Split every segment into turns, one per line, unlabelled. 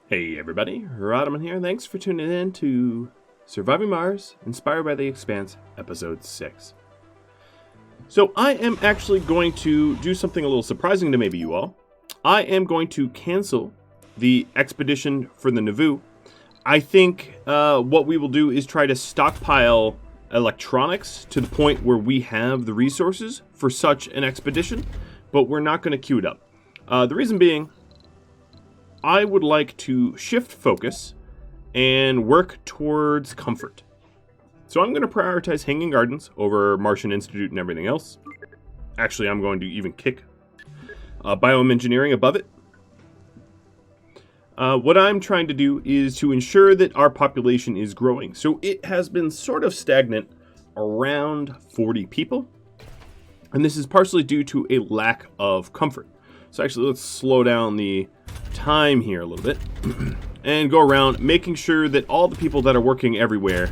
Hey everybody, Rhadamant here. Thanks for tuning in to Surviving Mars, Inspired by the Expanse, Episode 6. So I am actually going to do something a little surprising to maybe you all. I am going to cancel the expedition for the Nauvoo. I think what we will do is try to stockpile electronics to the point where we have the resources for such an expedition, but we're not going to queue it up. The reason being, I would like to shift focus and work towards comfort. So I'm going to prioritize Hanging Gardens over Martian Institute and everything else. Actually, I'm going to even kick Biome Engineering above it. What I'm trying to do is to ensure that our population is growing. So it has been sort of stagnant around 40 people. And this is partially due to a lack of comfort. So actually, let's slow down the time here a little bit and go around making sure that all the people that are working everywhere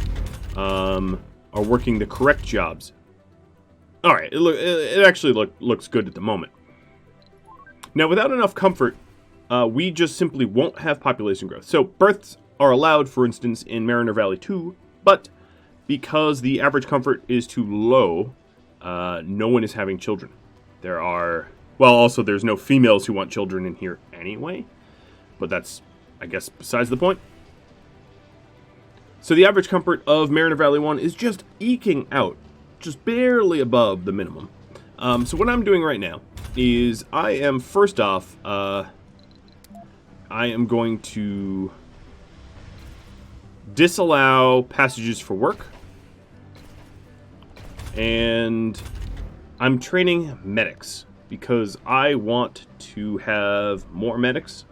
are working the correct jobs. All right, it actually looks good at the moment. Now, without enough comfort, we just simply won't have population growth. So births are allowed, for instance, in Mariner Valley 2, but because the average comfort is too low, no one is having children. Well, also, there's no females who want children in here anyway. But that's, I guess, besides the point. So the average comfort of Mariner Valley 1 is just eking out. Just barely above the minimum. So what I'm doing right now is I am, first off, I am going to disallow passages for work. And I'm training medics, because I want to have more medics.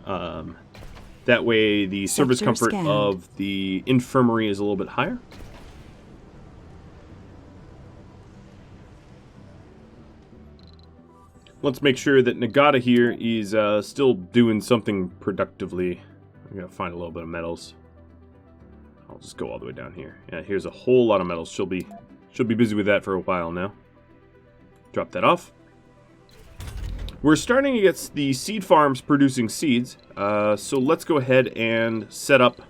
That way the service comfort of the infirmary is a little bit higher. Let's make sure that Nagata here is still doing something productively. I'm going to find a little bit of metals. I'll just go all the way down here. Yeah, here's a whole lot of metals. She'll be busy with that for a while now. Drop that off. We're starting to get the seed farms producing seeds, so let's go ahead and set up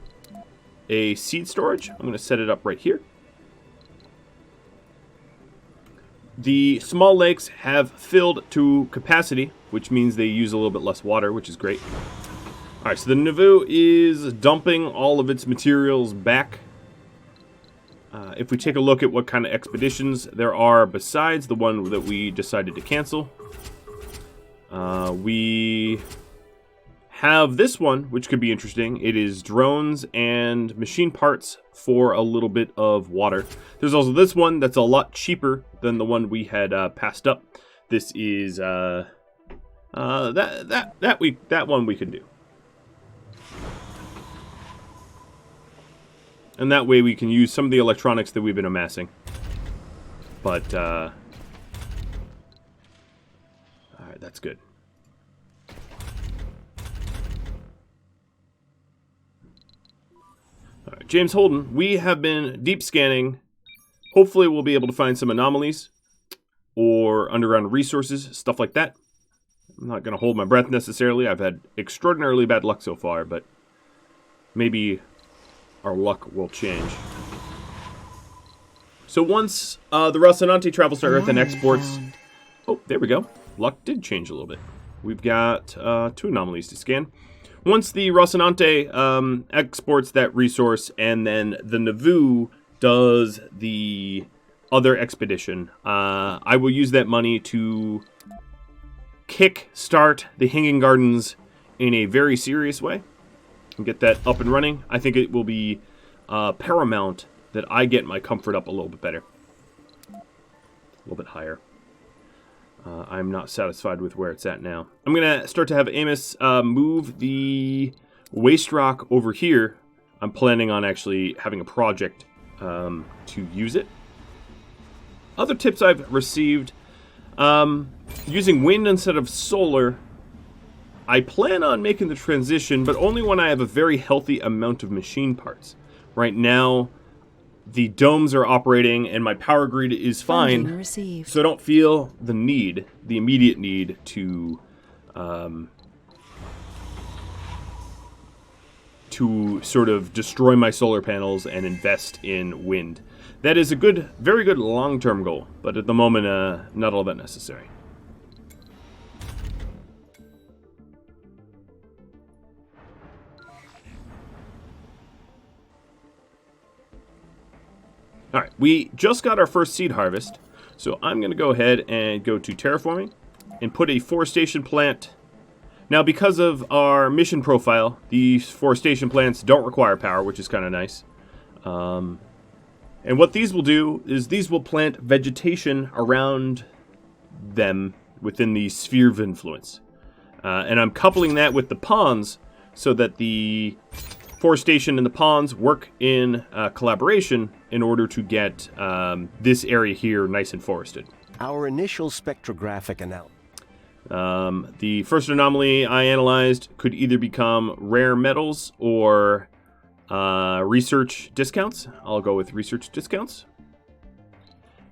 a seed storage. I'm going to set it up right here. The small lakes have filled to capacity, which means they use a little bit less water, which is great. Alright, so the Nauvoo is dumping all of its materials back. If we take a look at what kind of expeditions there are besides the one that we decided to cancel, we have this one, which could be interesting. It is drones and machine parts for a little bit of water. There's also this one that's a lot cheaper than the one we had passed up. This is that one we can do, and that way we can use some of the electronics that we've been amassing. But all right, that's good. All right, James Holden, we have been deep scanning. Hopefully we'll be able to find some anomalies or underground resources, stuff like that. I'm not going to hold my breath necessarily. I've had extraordinarily bad luck so far, but maybe our luck will change. So once the Rhadamant travels to Earth and exports... Oh, there we go. Luck did change a little bit. We've got 2 anomalies to scan. Once the Rhadamant exports that resource, and then the Nauvoo does the other expedition, I will use that money to kick-start the Hanging Gardens in a very serious way and get that up and running. I think it will be paramount that I get my comfort up a little bit better. A little bit higher. I'm not satisfied with where it's at now. I'm going to start to have Amos move the waste rock over here. I'm planning on actually having a project to use it. Other tips I've received, using wind instead of solar. I plan on making the transition, but only when I have a very healthy amount of machine parts. Right now, the domes are operating and my power grid is fine, so I don't feel the immediate need to to sort of destroy my solar panels and invest in wind. That is a good, very good long-term goal, but at the moment, not all that necessary. Alright, we just got our first seed harvest, so I'm going to go ahead and go to terraforming and put a forestation plant. Now, because of our mission profile, these forestation plants don't require power, which is kind of nice. And what these will do is these will plant vegetation around them within the sphere of influence. And I'm coupling that with the ponds so that the forestation and the ponds work in collaboration in order to get this area here nice and forested.
Our initial spectrographic analysis.
The first anomaly I analyzed could either become rare metals or research discounts. I'll go with research discounts.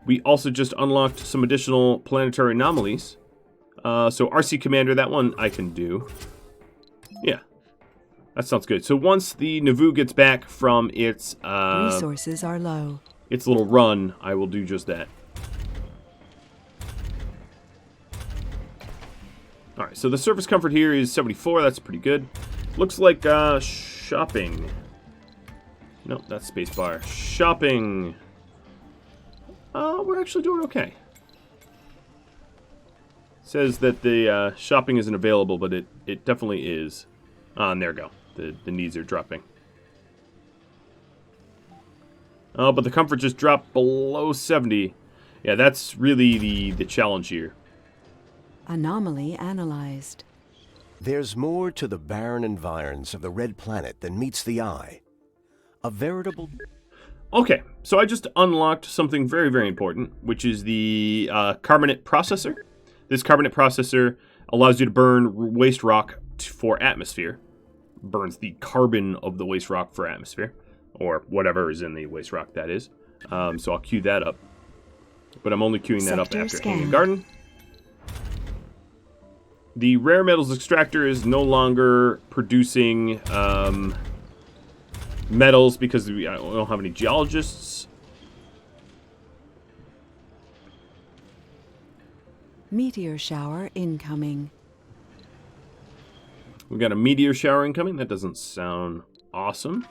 We also just unlocked some additional planetary anomalies. So RC Commander, that one I can do. Yeah. That sounds good. So once the Nauvoo gets back from its
resources are low.
Its little run, I will do just that. All right, so the surface comfort here is 74. That's pretty good. Looks like shopping. Nope, that's spacebar. Shopping. We're actually doing okay. Says that the shopping isn't available, but it definitely is. And there we go. The needs are dropping. Oh, but the comfort just dropped below 70. Yeah, that's really the challenge here.
Anomaly analyzed.
There's more to the barren environs of the red planet than meets the eye. A veritable...
Okay, so I just unlocked something very, very important, which is the Carbonate Processor. This Carbonate Processor allows you to burn waste rock for atmosphere. Burns the carbon of the waste rock for atmosphere, or whatever is in the waste rock, that is. So I'll queue that up. But I'm only queuing that up after Hanging Garden. The rare metals extractor is no longer producing metals because we don't have any geologists.
Meteor shower incoming.
We got a meteor shower incoming. That doesn't sound awesome.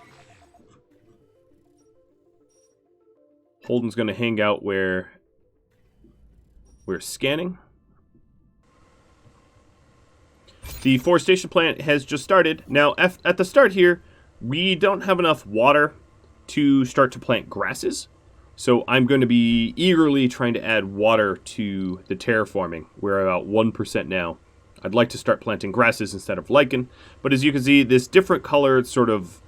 Holden's going to hang out where we're scanning. The forestation plant has just started. Now, at the start here, we don't have enough water to start to plant grasses. So I'm going to be eagerly trying to add water to the terraforming. We're about 1% now. I'd like to start planting grasses instead of lichen. But as you can see, this different colored sort of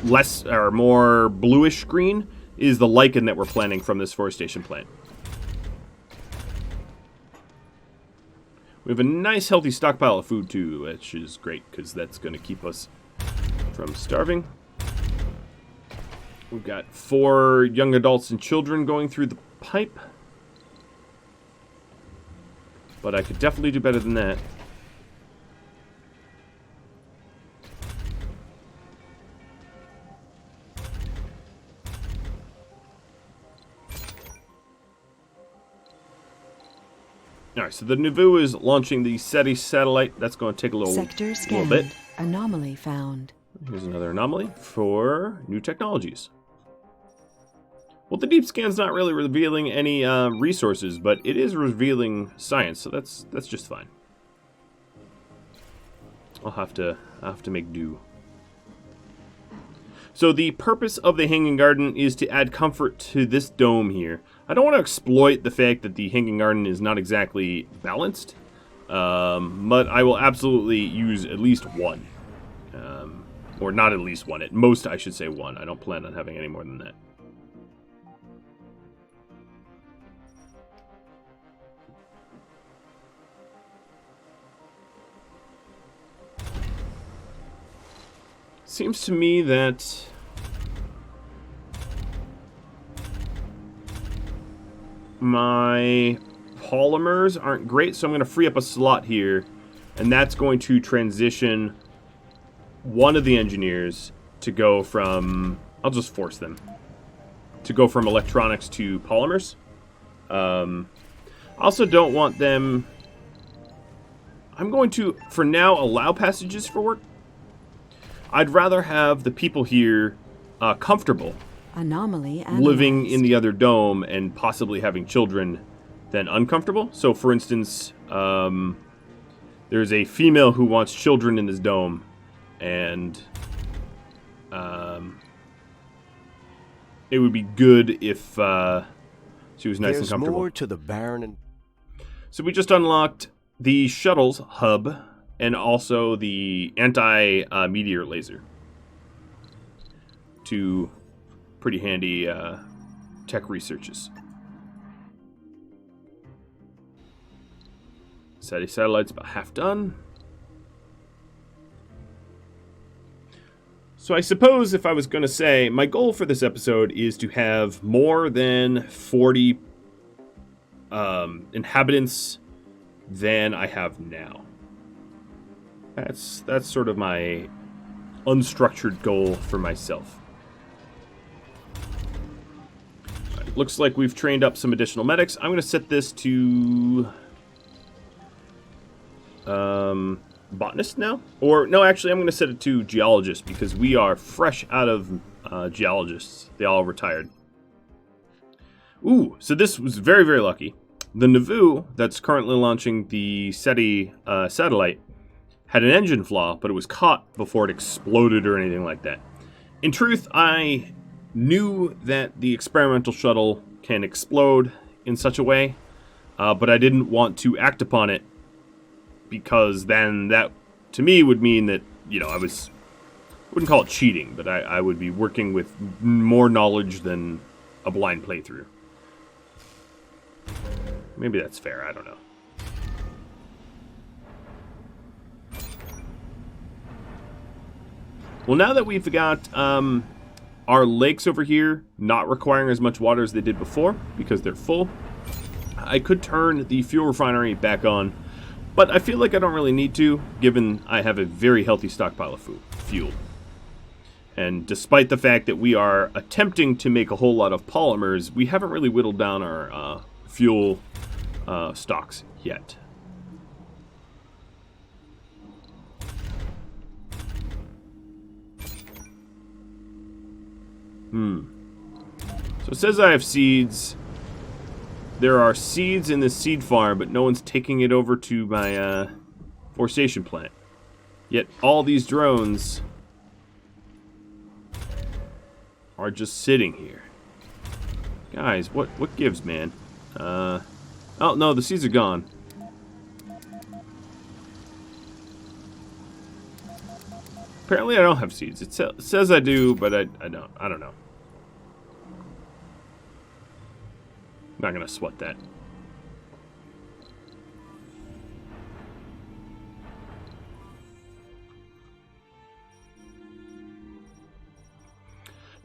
less or more bluish green is the lichen that we're planting from this forestation plant. We have a nice healthy stockpile of food too, which is great because that's going to keep us from starving. We've got 4 young adults and children going through the pipe. But I could definitely do better than that. Alright, so the Nauvoo is launching the SETI satellite. That's going to take a little bit.
Anomaly found.
Here's another anomaly for new technologies. Well, the deep scan's not really revealing any resources, but it is revealing science, so that's just fine. I'll have to make do. So the purpose of the Hanging Garden is to add comfort to this dome here. I don't want to exploit the fact that the Hanging Garden is not exactly balanced, but I will absolutely use at least one. Or not at least one. At most, I should say one. I don't plan on having any more than that. Seems to me that my polymers aren't great, so I'm going to free up a slot here, and that's going to transition one of the engineers to go from... I'll just force them to go from electronics to polymers. I also don't want them... I'm going to, for now, allow passages for work. I'd rather have the people here comfortable
Anomaly analyzed.
living in the other dome and possibly having children than uncomfortable. So, for instance, there's a female who wants children in this dome, and it would be good if she was nice and comfortable.
There's more to the barren and...
So we just unlocked the shuttle's hub and also the anti-meteor laser. Two pretty handy tech researches. SETI satellite's about half done. So I suppose if I was going to say, my goal for this episode is to have more than 40 inhabitants than I have now. That's sort of my unstructured goal for myself. Right, looks like we've trained up some additional medics. I'm going to set this to botanist now, or no, actually I'm going to set it to geologist because we are fresh out of geologists. They all retired. Ooh, so this was very, very lucky. The Nauvoo that's currently launching the SETI satellite had an engine flaw, but it was caught before it exploded or anything like that. In truth, I knew that the experimental shuttle can explode in such a way, but I didn't want to act upon it because then that, to me, would mean that, you know, I wouldn't call it cheating, but I would be working with more knowledge than a blind playthrough. Maybe that's fair, I don't know. Well, now that we've got our lakes over here not requiring as much water as they did before because they're full, I could turn the fuel refinery back on, but I feel like I don't really need to, given I have a very healthy stockpile of fuel. And despite the fact that we are attempting to make a whole lot of polymers, we haven't really whittled down our fuel stocks yet. So it says I have seeds. There are seeds in this seed farm, but no one's taking it over to my forestation plant. Yet all these drones are just sitting here. Guys, what gives, man? Oh no, the seeds are gone. Apparently I don't have seeds. It says I do, but I don't. I don't know. I'm not gonna sweat that.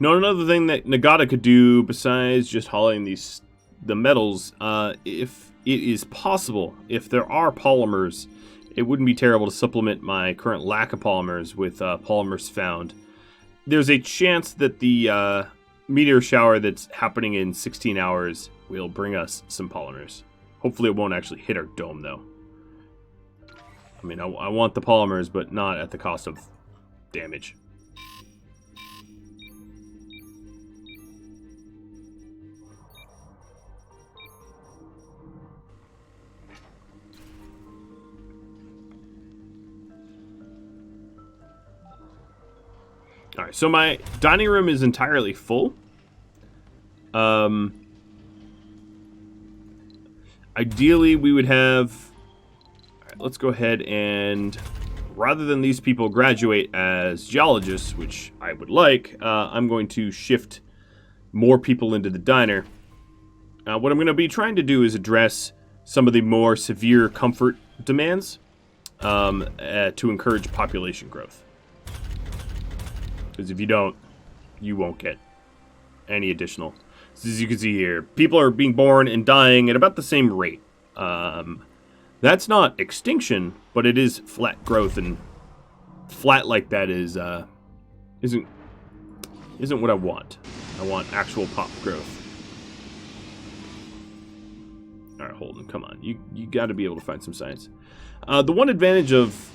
Now, another thing that Nagata could do besides just hauling the metals, if it is possible, if there are polymers, it wouldn't be terrible to supplement my current lack of polymers with polymers found. There's a chance that the meteor shower that's happening in 16 hours will bring us some polymers. Hopefully it won't actually hit our dome, though. I mean, I want the polymers, but not at the cost of damage. Alright, so my dining room is entirely full. Ideally, we would have... Alright, let's go ahead and... Rather than these people graduate as geologists, which I would like, I'm going to shift more people into the diner. What I'm going to be trying to do is address some of the more severe comfort demands to encourage population growth. Because if you don't, you won't get any additional. So as you can see here, people are being born and dying at about the same rate. That's not extinction, but it is flat growth, and flat like that isn't what I want. I want actual pop growth. All right, Holden, come on. You got to be able to find some science. The one advantage of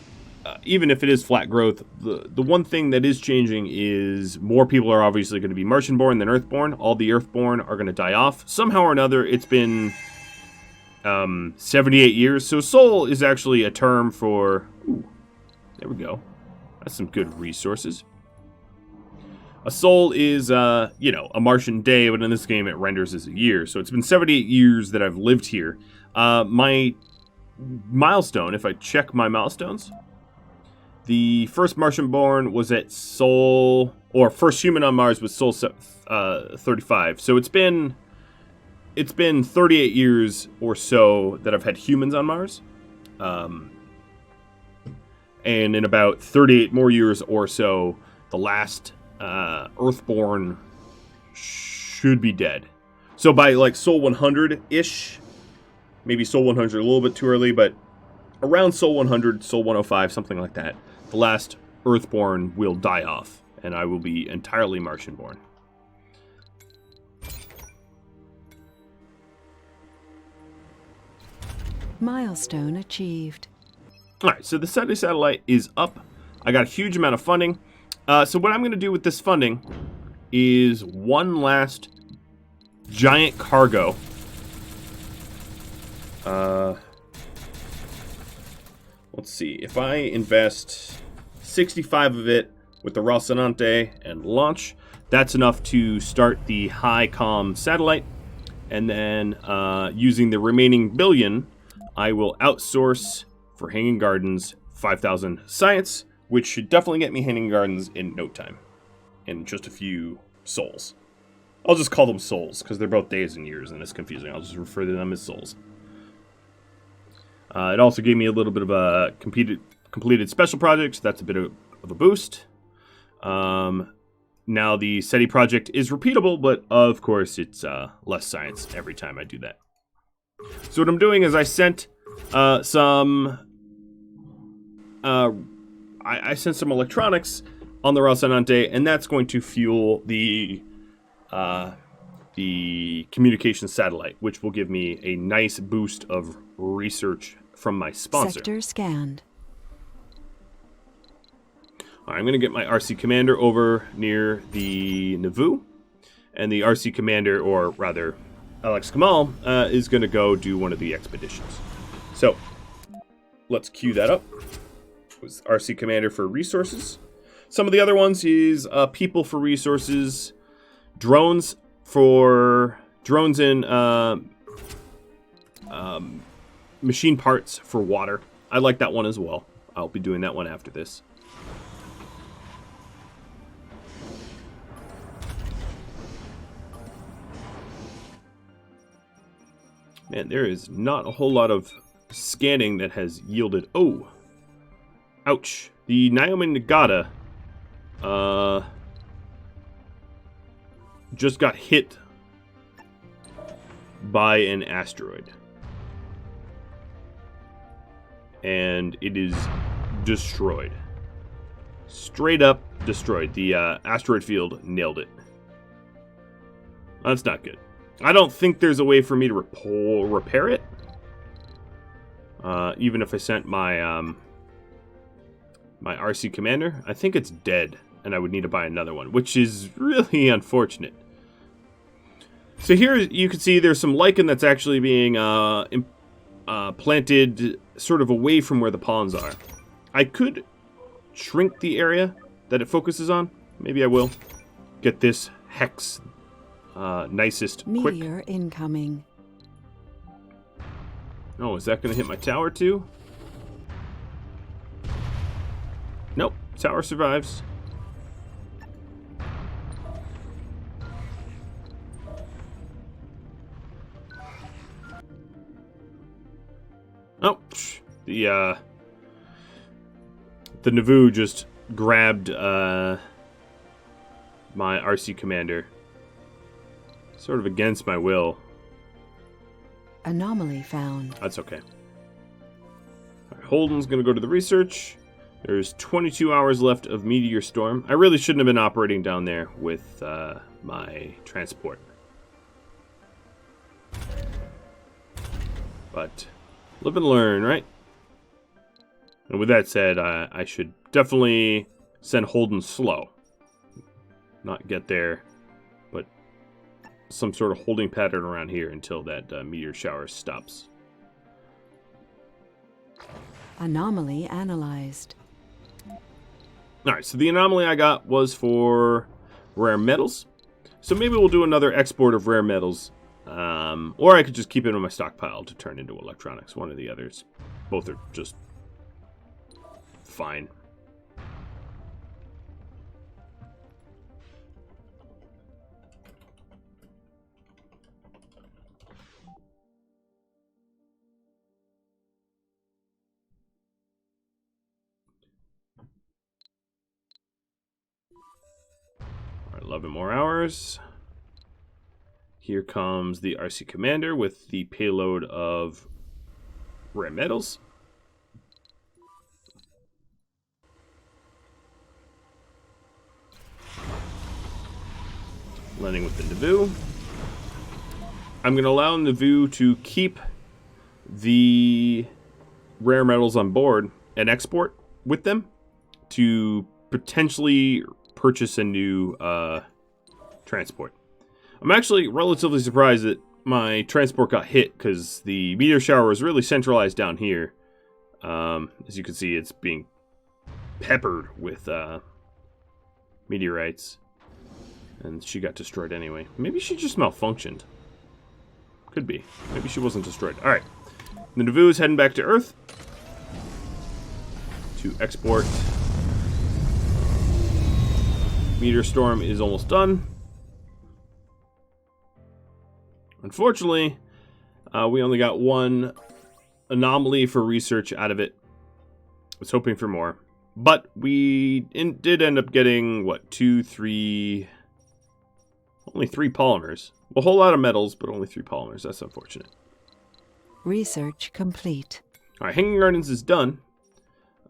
even if it is flat growth, the one thing that is changing is more people are obviously going to be Martian-born than Earth-born. All the Earth-born are going to die off. Somehow or another, it's been 78 years. So Sol is actually a term for... Ooh, there we go. That's some good resources. A Sol is, a Martian day, but in this game it renders as a year. So it's been 78 years that I've lived here. My milestone, if I check my milestones... The first Martian-born was at Sol, or first human on Mars was Sol 35. So it's been 38 years or so that I've had humans on Mars. And in about 38 more years or so, the last Earthborn should be dead. So by like Sol 100-ish, maybe Sol 100 a little bit too early, but around Sol 100, Sol 105, something like that. The last Earthborn will die off, and I will be entirely Martian-born.
Milestone achieved.
Alright, so the SETI satellite is up. I got a huge amount of funding. So what I'm going to do with this funding is one last giant cargo. Let's see. If I invest 65 of it with the Rocinante and launch, that's enough to start the high-com satellite. And then using the remaining billion, I will outsource for Hanging Gardens 5,000 science, which should definitely get me Hanging Gardens in no time. In just a few sols. I'll just call them sols, because they're both days and years, and it's confusing. I'll just refer to them as sols. It also gave me a little bit of a completed special project, so that's a bit of a boost. Now the SETI project is repeatable, but of course it's less science every time I do that. So what I'm doing is I sent some electronics on the Rocinante, and that's going to fuel the communication satellite, which will give me a nice boost of research from my sponsor.
Sector scanned.
All right, I'm going to get my RC commander over near the Nauvoo, and the RC commander, or rather Alex Kamal, is going to go do one of the expeditions. So let's queue that up. It was RC commander for resources. Some of the other ones is people for resources, drones and machine parts for water. I like that one as well. I'll be doing that one after this. Man, there is not a whole lot of scanning that has yielded... Oh! Ouch. The Naomi Nagata just got hit by an asteroid. And it is destroyed. Straight up destroyed. The asteroid field nailed it. That's not good. I don't think there's a way for me to repair it. Even if I sent my my RC commander. I think it's dead, and I would need to buy another one, which is really unfortunate. So here you can see there's some lichen that's actually being planted sort of away from where the pawns are. I could shrink the area that it focuses on. Maybe I will. Get this hex nicest quick.
Meteor incoming.
Oh, is that going to hit my tower too? Nope. Tower survives. Oh, the Nauvoo just grabbed my RC commander. Sort of against my will.
Anomaly found.
That's okay. All right, Holden's going to go to the research. There's 22 hours left of Meteor Storm. I really shouldn't have been operating down there with my transport. But live and learn, right? And with that said, I should definitely send Holden slow. Not get there, but some sort of holding pattern around here until that meteor shower stops.
Anomaly analyzed.
Alright, so the anomaly I got was for rare metals. So maybe we'll do another export of rare metals. Or I could just keep it in my stockpile to turn into electronics. One or the others. Both are just fine. All right, 11 more hours. Here comes the RC Commander with the payload of rare metals. Landing with the Navoo. I'm going to allow Navoo to keep the rare metals on board and export with them to potentially purchase a new transport. I'm actually relatively surprised that my transport got hit because the meteor shower was really centralized down here. As you can see, it's being peppered with meteorites. And she got destroyed anyway. Maybe she just malfunctioned. Could be. Maybe she wasn't destroyed. Alright. The Navoo is heading back to Earth to export. Meteor Storm is almost done. Unfortunately, we only got one anomaly for research out of it. I was hoping for more. But we did end up getting, what, only 3 polymers. A whole lot of metals, but only 3 polymers. That's unfortunate.
Research complete.
Alright, Hanging Gardens is done.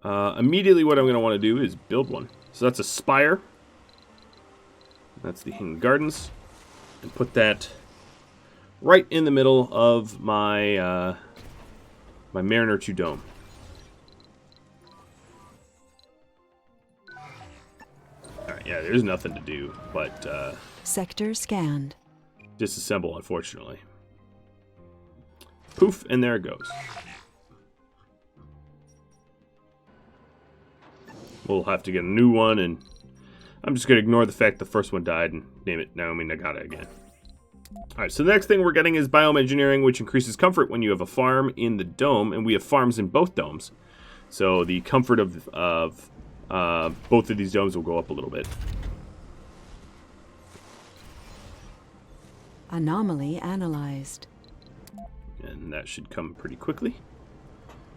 Immediately what I'm going to want to do is build one. So that's a spire. That's the Hanging Gardens. And put that right in the middle of my my Mariner 2 dome. Alright, yeah, there's nothing to do but
Sector scanned.
disassemble, unfortunately. Poof, and there it goes. We'll have to get a new one, and I'm just going to ignore the fact the first one died and name it Naomi Nagata again. Alright, so the next thing we're getting is Biome Engineering, which increases comfort when you have a farm in the dome, and we have farms in both domes. So the comfort of both of these domes will go up a little bit.
Anomaly analyzed.
And that should come pretty quickly.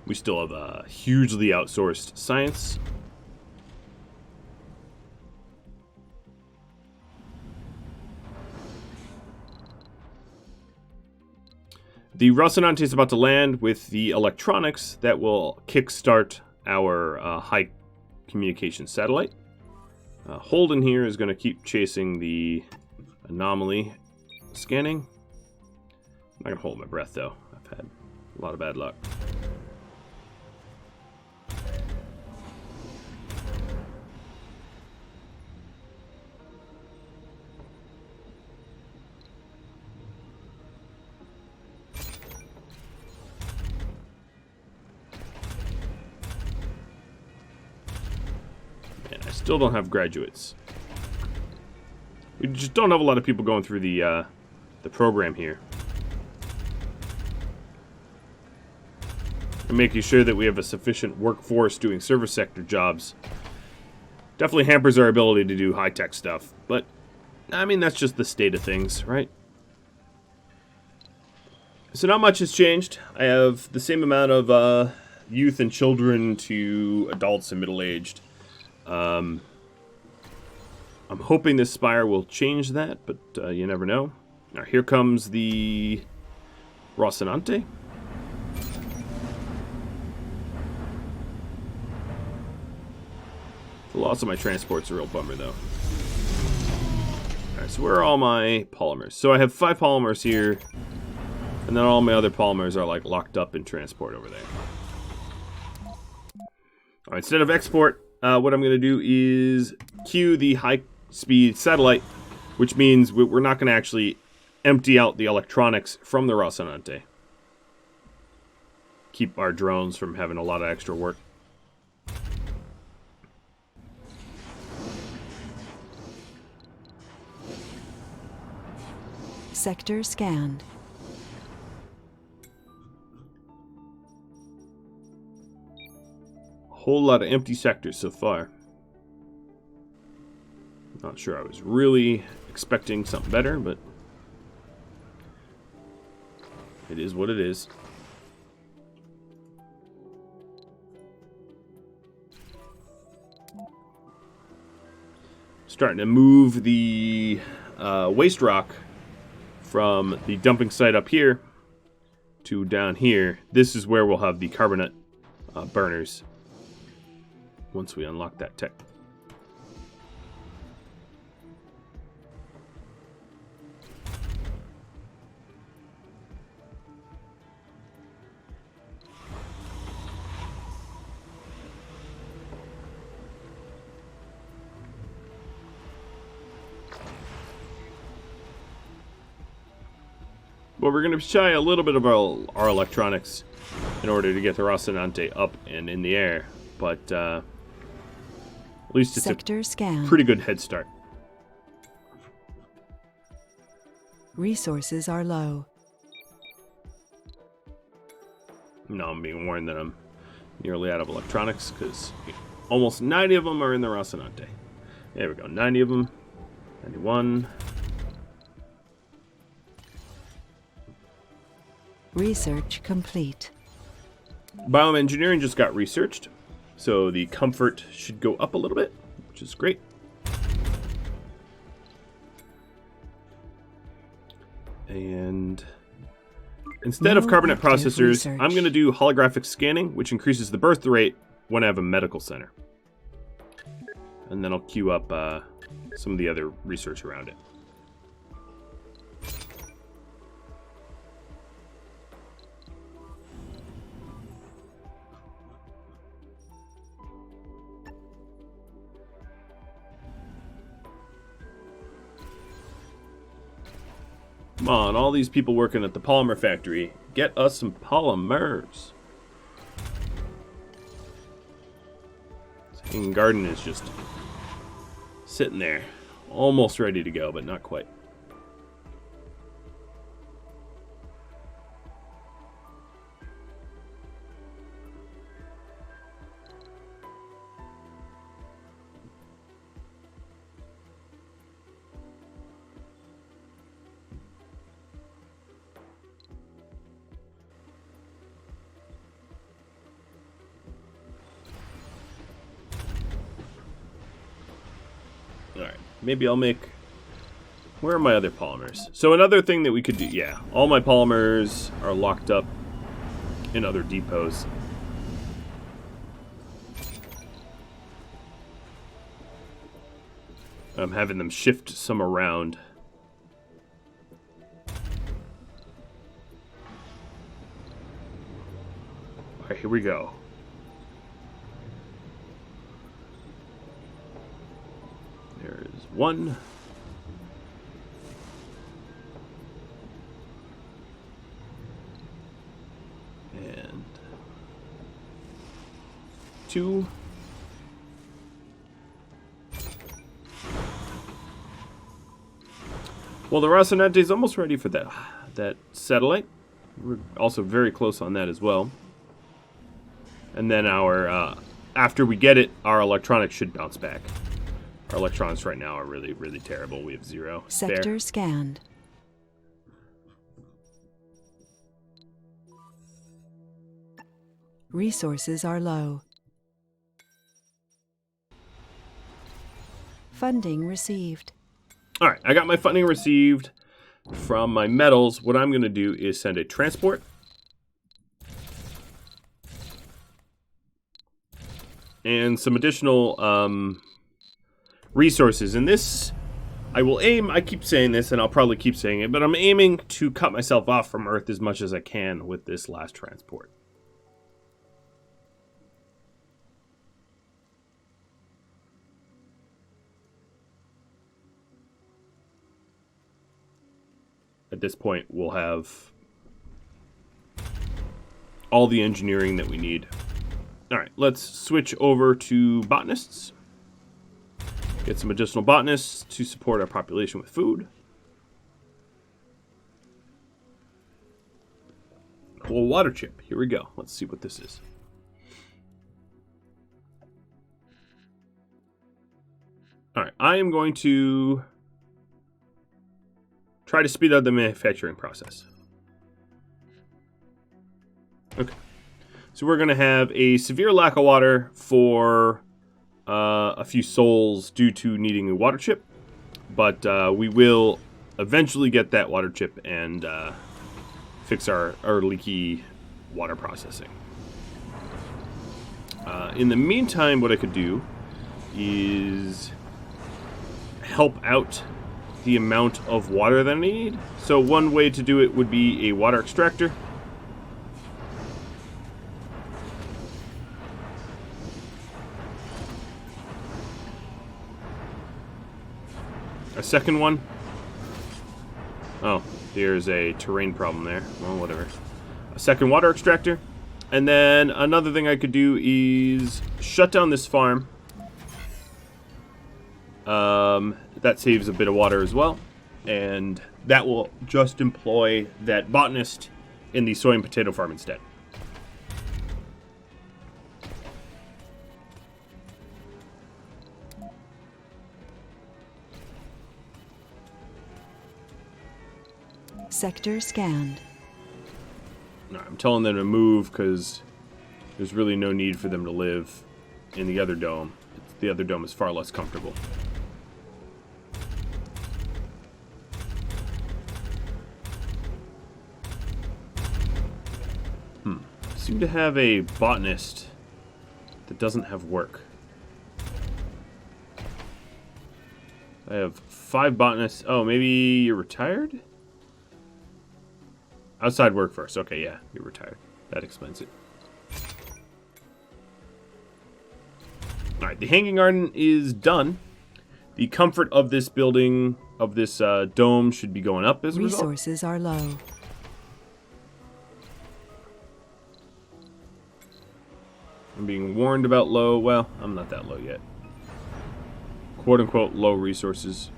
We still have a hugely outsourced science. The Rhadamant is about to land with the electronics that will kickstart our high communication satellite. Holden here is going to keep chasing the anomaly scanning. I'm not going to hold my breath, though. I've had a lot of bad luck. Man, I still don't have graduates. We just don't have a lot of people going through the program here. And making sure that we have a sufficient workforce doing service sector jobs definitely hampers our ability to do high-tech stuff. But, I mean, that's just the state of things, right? So not much has changed. I have the same amount of youth and children to adults and middle-aged. I'm hoping this spire will change that, but you never know. Now, here comes the Rocinante. The loss of my transport's a real bummer, though. Alright, so where are all my polymers? So I have 5 polymers here, and then all my other polymers are like locked up in transport over there. Alright, instead of export, what I'm going to do is queue the high-speed satellite, which means we're not going to actually empty out the electronics from the Rhadamant. Keep our drones from having a lot of extra work.
Sector scanned.
A whole lot of empty sectors so far. Not sure I was really expecting something better, but it is what it is. Starting to move the waste rock from the dumping site up here to down here. This is where we'll have the carbonate burners once we unlock that tech. But we're going to shy a little bit of our electronics in order to get the Rhadamant up and in the air. But at least it's
Sector
a
scanned.
pretty good head start.
Resources are low.
Now I'm being warned that I'm nearly out of electronics because almost 90 of them are in the Rhadamant. There we go, 90 of them. 91.
Research complete.
Biome Engineering just got researched, so the comfort should go up a little bit, which is great. And instead of carbonate processors,
research.
I'm going to do holographic scanning, which increases the birth rate when I have a medical center. And then I'll queue up some of the other research around it. Come on, all these people working at the polymer factory, get us some polymers. This hanging garden is just sitting there, almost ready to go, but not quite. Alright, maybe I'll make... Where are my other polymers? So another thing that we could do... Yeah, all my polymers are locked up in other depots. I'm having them shift some around. Alright, here we go. There is one. And two. Well, the Rhadamant is almost ready for that satellite. We're also very close on that as well. And then our after we get it, our electronics should bounce back. Our electronics right now are really, really terrible. We have 0 spare.
Sector scanned. Resources are low. Funding received.
All right, I got my funding received from my metals. What I'm going to do is send a transport. and some additional resources. And this, I will aim, I keep saying this and I'll probably keep saying it, but I'm aiming to cut myself off from Earth as much as I can with this last transport. At this point, we'll have all the engineering that we need. All right, let's switch over to botanists. Get some additional botanists to support our population with food. Well, water chip. Here we go. Let's see what this is. All right, I am going to try to speed up the manufacturing process. Okay. So we're going to have a severe lack of water for a few souls due to needing a water chip. But we will eventually get that water chip and fix our leaky water processing. In the meantime, what I could do is help out the amount of water that I need. So one way to do it would be a water extractor. A second one. Oh, there's a terrain problem there. Well, whatever. A second water extractor. And then another thing I could do is shut down this farm. That saves a bit of water as well. And that will just employ that botanist in the soy and potato farm instead.
Sector scanned.
No, I'm telling them to move because there's really no need for them to live in the other dome. The other dome is far less comfortable. Seem to have a botanist that doesn't have work. I have 5 botanists. Oh, maybe you're retired? Outside work first. Okay, yeah, you're retired. That explains it. Alright, the Hanging Garden is done. The comfort of this building, of this dome, should be going up as a result.
Resources are low.
I'm being warned about low. Well, I'm not that low yet. Quote unquote low resources.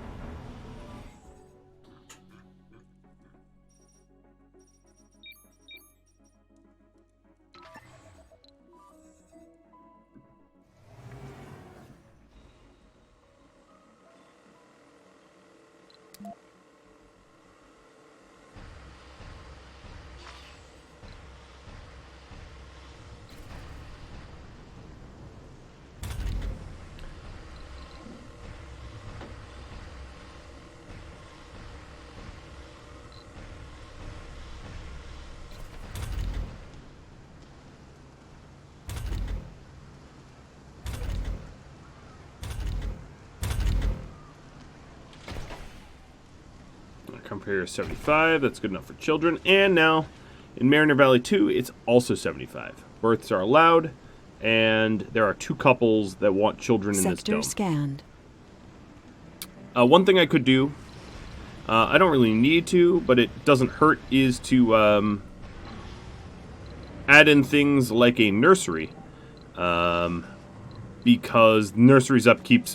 Come here, 75. That's good enough for children. And now, in Mariner Valley 2, it's also 75. Births are allowed, and there are 2 couples that want children in this dome.
Sector scanned.
One thing I could do, I don't really need to, but it doesn't hurt, is to add in things like a nursery, because nursery's upkeep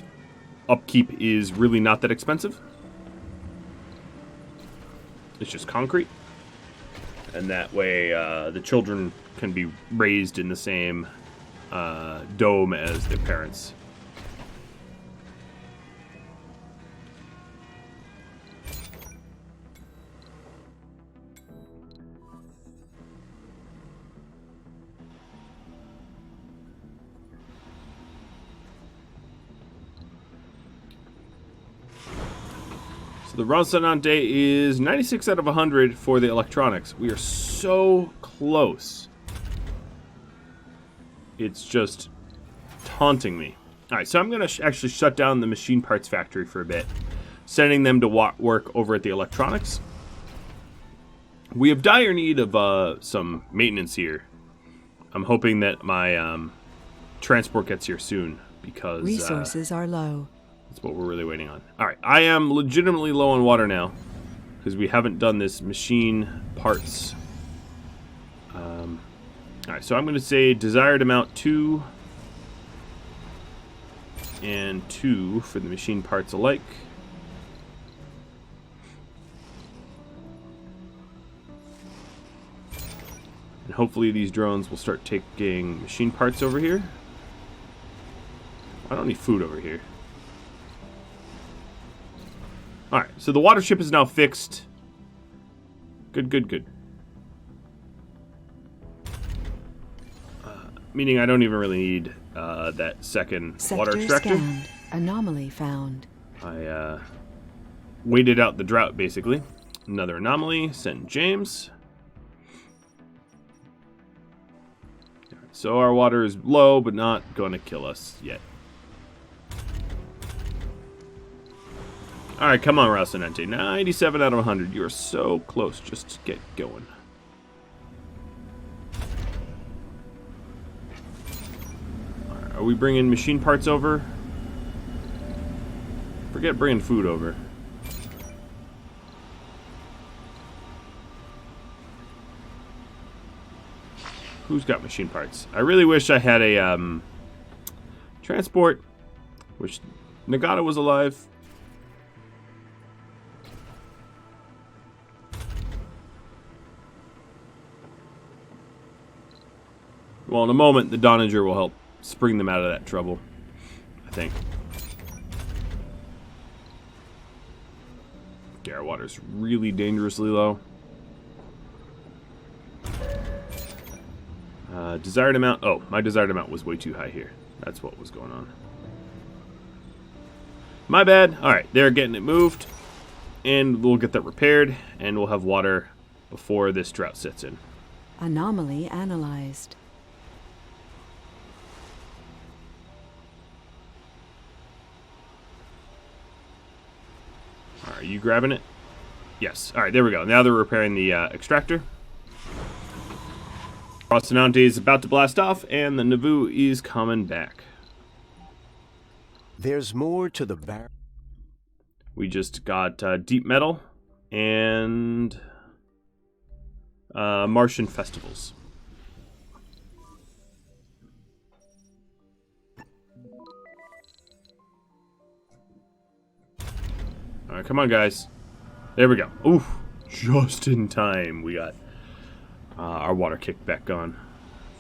is really not that expensive. It's just concrete. And that way the children can be raised in the same dome as their parents. The Rhadamant is 96 out of 100 for the electronics. We are so close. It's just haunting me. All right, so I'm going to actually shut down the machine parts factory for a bit, sending them to work over at the electronics. We have dire need of some maintenance here. I'm hoping that my transport gets here soon, because
Resources are low.
that's what we're really waiting on. All right, I am legitimately low on water now, because we haven't done this machine parts. All right, so I'm going to say desired amount 2 and 2 for the machine parts alike. And hopefully these drones will start taking machine parts over here. I don't need food over here. Alright, so the water ship is now fixed. Good, good, good. Meaning I don't even really need that second water extractor.
Scanned. Anomaly found.
I waited out the drought, basically. Another anomaly. Send James. So our water is low, but not going to kill us yet. Alright, come on, Rhadamant. 97 out of 100. You are so close. Just get going. Are we bringing machine parts over? Forget bringing food over. Who's got machine parts? I really wish I had a transport. Wish Nagata was alive. Well, in a moment, the Doninger will help spring them out of that trouble, I think. Okay, our water's really dangerously low. Desired amount. Oh, my desired amount was way too high here. That's what was going on. My bad. Alright, they're getting it moved. And we'll get that repaired. And we'll have water before this drought sets in.
Anomaly analyzed.
Alright, are you grabbing it? Yes. Alright, there we go. Now they're repairing the extractor. Rhadamant is about to blast off, and the Nauvoo is coming back.
There's more to the bar.
We just got deep metal and Martian festivals. All right, come on, guys. There we go. Oof, just in time. We got our water kicked back on.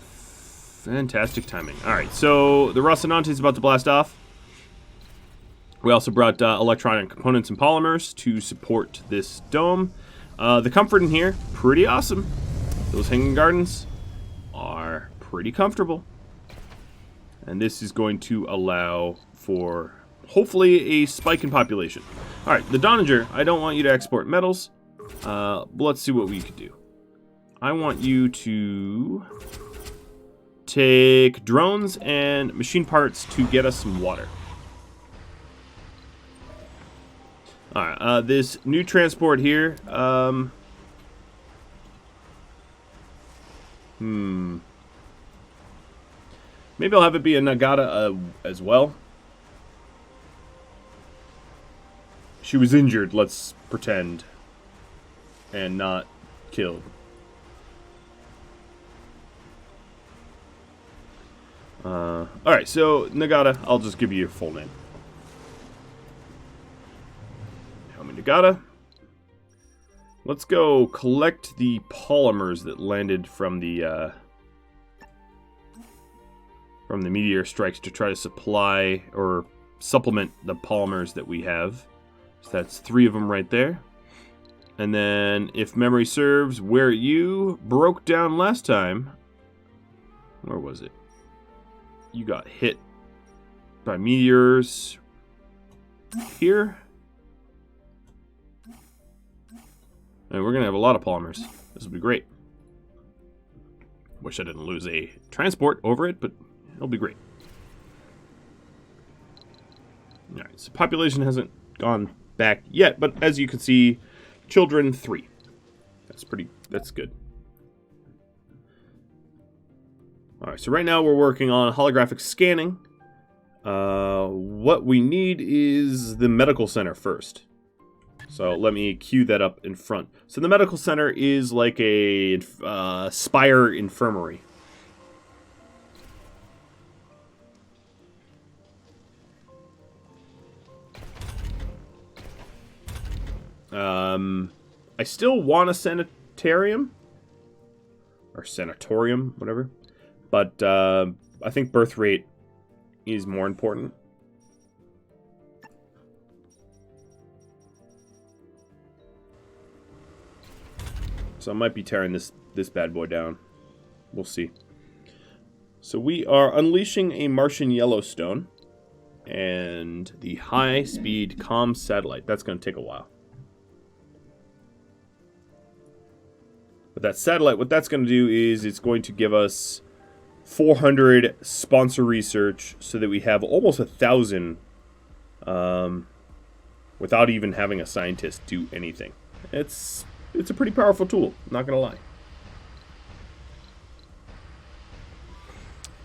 Fantastic timing. All right, so the Rhadamant is about to blast off. We also brought electronic components and polymers to support this dome. The comfort in here, pretty awesome. Those hanging gardens are pretty comfortable. And this is going to allow for, hopefully, a spike in population. All right, the Doninger, I don't want you to export metals. But let's see what we could do. I want you to take drones and machine parts to get us some water. Alright, this new transport here, maybe I'll have it be a Nagata as well. She was injured, let's pretend, and not killed. Alright, so Nagata, I'll just give you your full name. Nagata. Let's go collect the polymers that landed from the meteor strikes to try to supply or supplement the polymers that we have. So that's 3 of them right there. And then, if memory serves, where you broke down last time, where was it? You got hit by meteors here. And we're going to have a lot of polymers. This will be great. Wish I didn't lose a transport over it, but it'll be great. Alright, so population hasn't gone back yet, but as you can see, children 3. That's good. Alright, so right now we're working on holographic scanning. What we need is the medical center first. So let me cue that up in front. So the medical center is like a Spire infirmary. I still want a sanitarium. Or sanatorium, whatever. But I think birth rate is more important. So I might be tearing this bad boy down. We'll see. So we are unleashing a Martian Yellowstone and the high-speed comm satellite. That's going to take a while. But that satellite, what that's going to do is it's going to give us 400 sponsor research so that we have almost 1,000 without even having a scientist do anything. It's a pretty powerful tool, not going to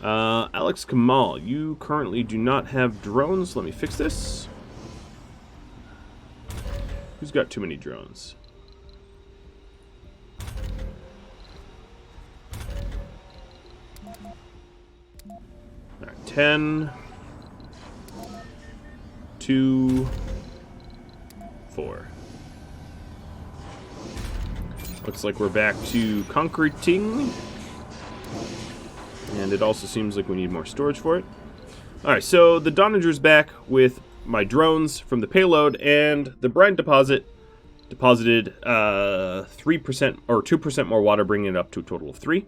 lie. Alex Kamal, you currently do not have drones. Let me fix this. Who's got too many drones? All right, 10, 2, 4. Looks like we're back to concreting. And it also seems like we need more storage for it. Alright, so the Donager's back with my drones from the payload, and the brine deposit deposited 3% or 2% more water, bringing it up to a total of 3.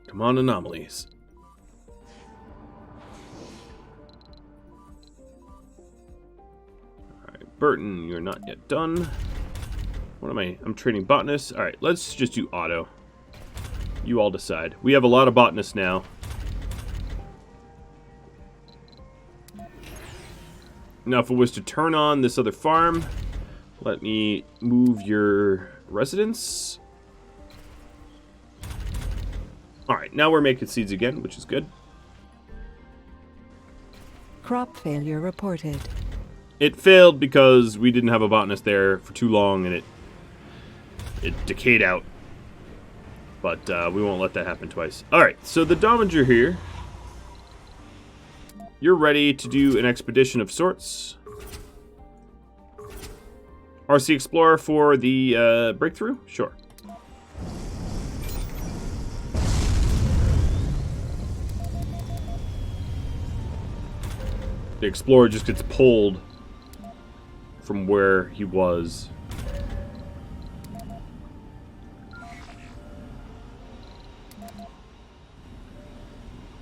Come on, anomalies. Alright, Burton, you're not yet done. What am I? I'm trading botanists. Alright, let's just do auto. You all decide. We have a lot of botanists now. Now, if it was to turn on this other farm, let me move your residents. Alright, now we're making seeds again, which is good.
Crop failure reported.
It failed because we didn't have a botanist there for too long and it decayed out. But we won't let that happen twice. Alright, so the Domager here. You're ready to do an expedition of sorts. RC Explorer for the breakthrough? Sure. The Explorer just gets pulled from where he was.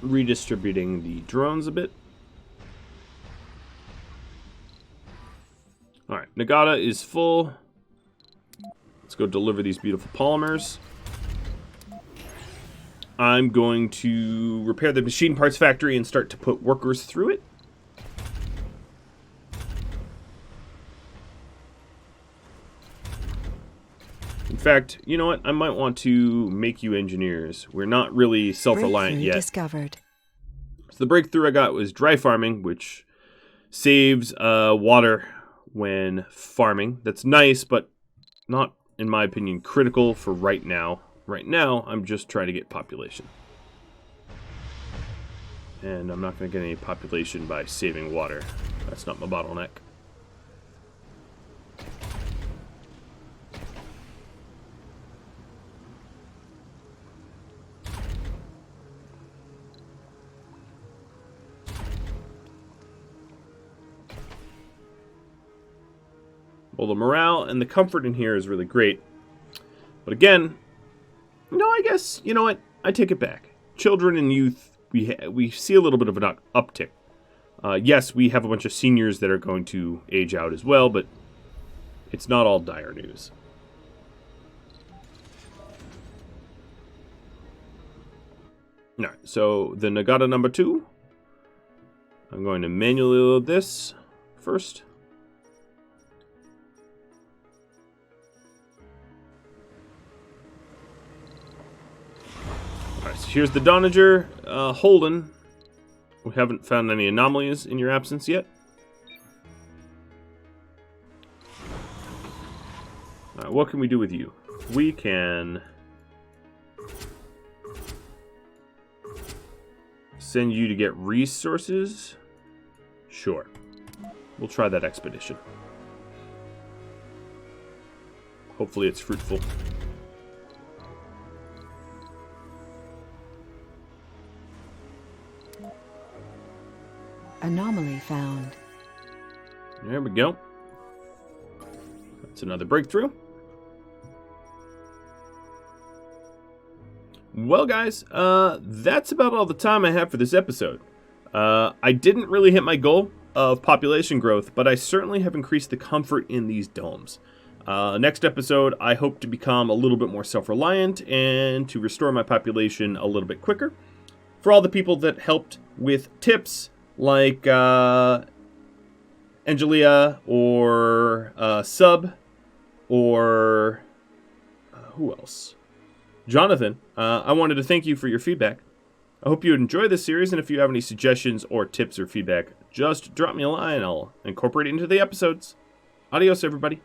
Redistributing the drones a bit. Alright, Nagata is full. Let's go deliver these beautiful polymers. I'm going to repair the machine parts factory and start to put workers through it. In fact, you know what? I might want to make you engineers. We're not really self-reliant yet.
Discovered.
So the breakthrough I got was dry farming, which saves water when farming. That's nice, but not, in my opinion, critical for right now. Right now, I'm just trying to get population. And I'm not going to get any population by saving water. That's not my bottleneck. Well, the morale and the comfort in here is really great. But again, no, I guess, you know what? I take it back. Children and youth, we see a little bit of an uptick. Yes, we have a bunch of seniors that are going to age out as well, but it's not all dire news. Alright, so the Nagata number 2. I'm going to manually load this first. Alright, so here's the Donager. Holden, we haven't found any anomalies in your absence yet. Alright, what can we do with you? We can send you to get resources. Sure. We'll try that expedition. Hopefully it's fruitful.
Anomaly found.
There we go. That's another breakthrough. Well, guys, that's about all the time I have for this episode. I didn't really hit my goal of population growth, but I certainly have increased the comfort in these domes. Next episode, I hope to become a little bit more self-reliant and to restore my population a little bit quicker. For all the people that helped with tips, like Angelia or Sub or who else? Jonathan, I wanted to thank you for your feedback. I hope you enjoy this series, and if you have any suggestions or tips or feedback, just drop me a line. I'll incorporate it into the episodes. Adios, everybody.